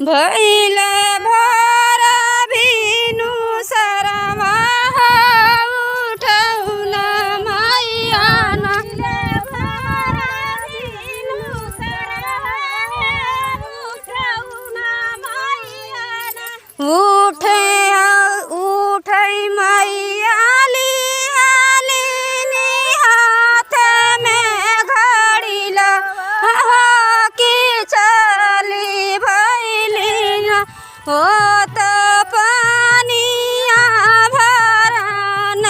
भइल भर भिनु शरमा उठौन मैयान उठै उठै मैयाली हालिनी हाथ में घड़ी ल कि चली भैलिन हो त पानिया भरन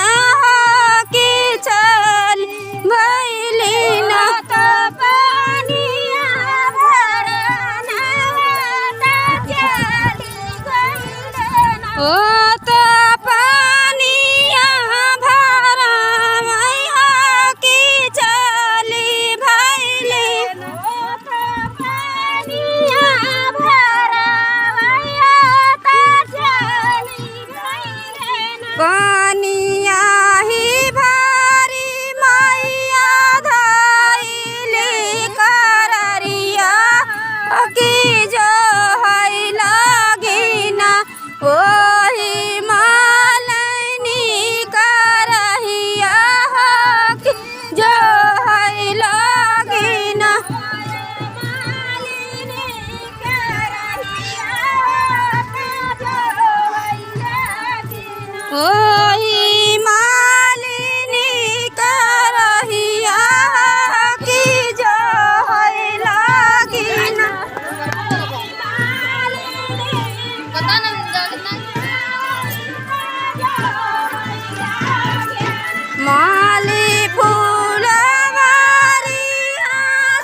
कि चली भैलिन त पानिया भरन ओ त पानिया भरन कि चली भैलिन पानिया ही भारी मैया धइली कररिया कि जो है लगिना ओही मालनी करहिया कि जो है लगिना ओही मालिनी करहिया कि जो है लगिना माली फूलवारी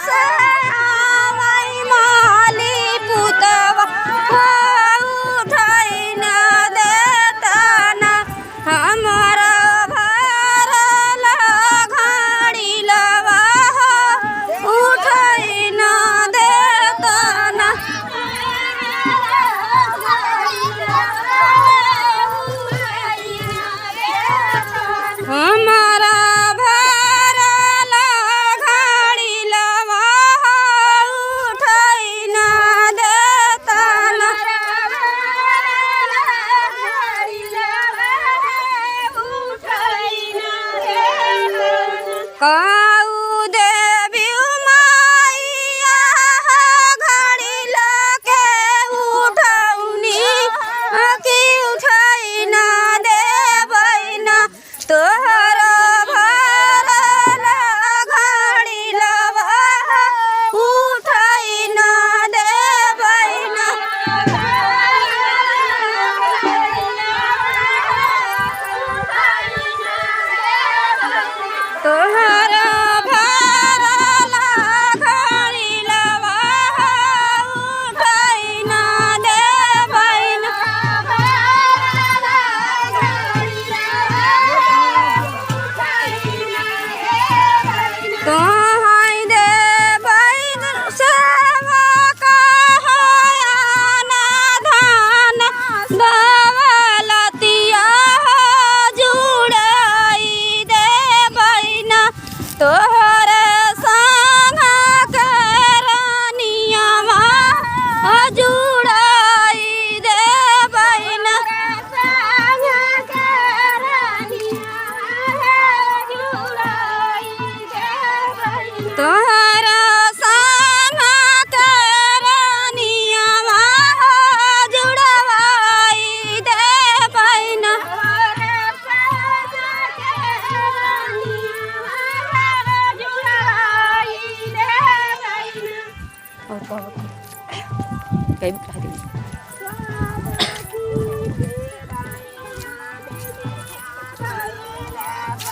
से आवै माली पुतवा उठै न देतन हमर भरल घड़ी लवा उठै न देतन हमारा भरल घड़ी लवा उठै न देतन काऊ देवी मैया घड़ी लके उठौनी कि उठै न देबैन तोहर भरल घड़ी लवा उठै न देबैन तोहर भरल घड़ी लवा उठै न देबैन तोहै देबैन सेवा कहयान धान दौलतिया जुड़ै देबैन तोहर संग करनियमा जुड़ै देबैन तोहर संग करनियमा जुड़ै देबैन और कहो